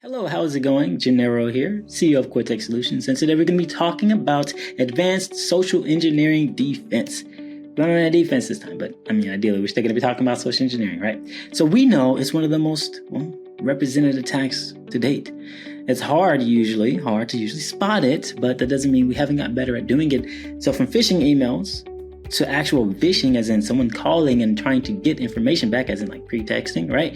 Hello, how's it going? Jim Nero here, CEO of Cortex Solutions, and today we're going to be talking about advanced social engineering defense. We're not on defense this time, but ideally we're still going to be talking about social engineering, right? So we know it's one of the most represented attacks to date. It's hard to usually spot it, but that doesn't mean we haven't gotten better at doing it. So from phishing emails to actual vishing, as in someone calling and trying to get information back, as in like pretexting, right?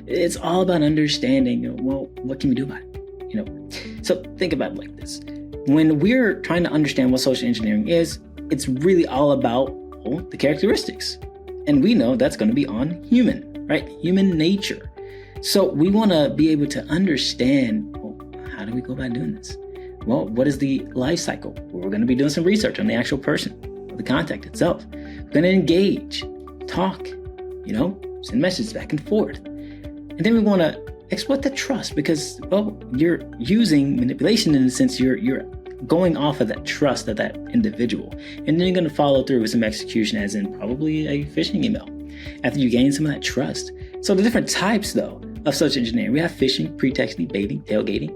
It's all about understanding, what can we do about it? So think about it like this. When we're trying to understand what social engineering is, it's really all about the characteristics. And we know that's going to be on human, right? Human nature. So we want to be able to understand, how do we go about doing this? Well, what is the life cycle? Well, we're going to be doing some research on the actual person, the contact itself. We're going to engage, talk, send messages back and forth. And then we want to exploit the trust because, you're using manipulation in a sense. You're going off of that trust of that individual. And then you're going to follow through with some execution, as in probably a phishing email, after you gain some of that trust. So the different types, though, of social engineering, we have phishing, pretexting, baiting, tailgating.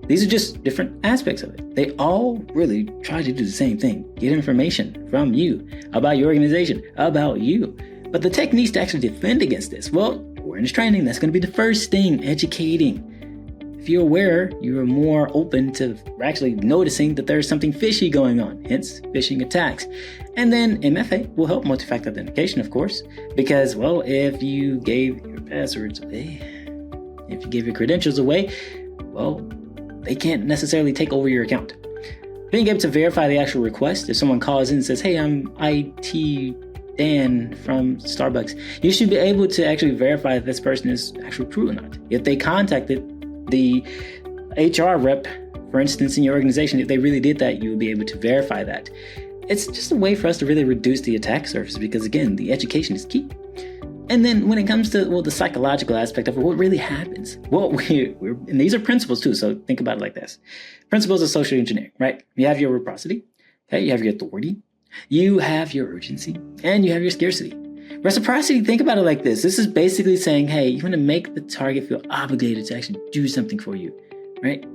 These are just different aspects of it. They all really try to do the same thing. Get information from you about your organization, about you. But the techniques to actually defend against this, awareness training, that's going to be the first thing, educating. If you're aware, you're more open to actually noticing that there's something fishy going on, hence phishing attacks. And then MFA will help, multi-factor authentication, of course, because, if you gave your passwords away, if you gave your credentials away, they can't necessarily take over your account. Being able to verify the actual request, if someone calls in and says, hey, I'm IT Dan from Starbucks, you should be able to actually verify if this person is actually true or not. If they contacted the HR rep, for instance, in your organization, if they really did that, you will be able to verify that. It's just a way for us to really reduce the attack surface because, again, the education is key. And then when it comes to the psychological aspect of it, what really happens? And these are principles too, so think about it like this. Principles of social engineering, right? You have your reciprocity, okay? You have your authority, you have your urgency, and you have your scarcity. Reciprocity, think about it like this. This is basically saying, hey, you want to make the target feel obligated to actually do something for you, right?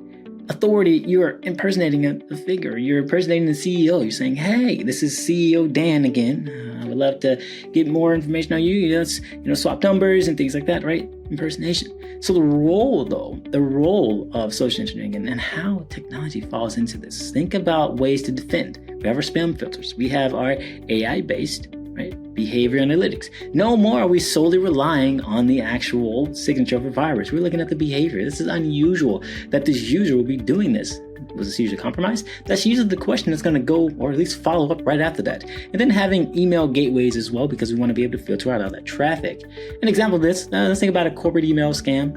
Authority, you're impersonating a figure. You're impersonating the CEO. You're saying, hey, this is CEO Dan again. I would love to get more information on you. Let's, swap numbers and things like that, right? Impersonation. So the role of social engineering and how technology falls into this. Think about ways to defend. We have our spam filters. We have our AI-based, behavior analytics. No more are we solely relying on the actual signature of a virus. We're looking at the behavior. This is unusual that this user will be doing this. Was this user compromised? That's usually the question that's going to go, or at least follow up right after that. And then having email gateways as well, because we want to be able to filter out all that traffic. An example of this, let's think about a corporate email scam.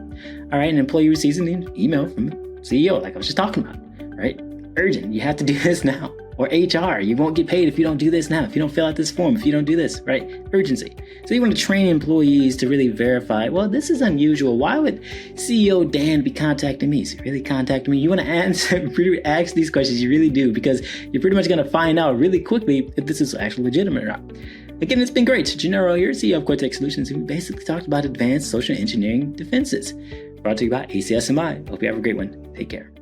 All right, an employee receives an email from the CEO, like I was just talking about, right? Urgent, you have to do this now. Or HR, you won't get paid if you don't do this now, if you don't fill out this form, if you don't do this, right? Urgency. So you want to train employees to really verify, this is unusual. Why would CEO Dan be contacting me? Is he really contacting me? You want to ask these questions, you really do, because you're pretty much going to find out really quickly if this is actually legitimate or not. Again, it's been great. Gennaro here, CEO of Cortex Solutions, who basically talked about advanced social engineering defenses. Brought to you by ACSMI. Hope you have a great one. Take care.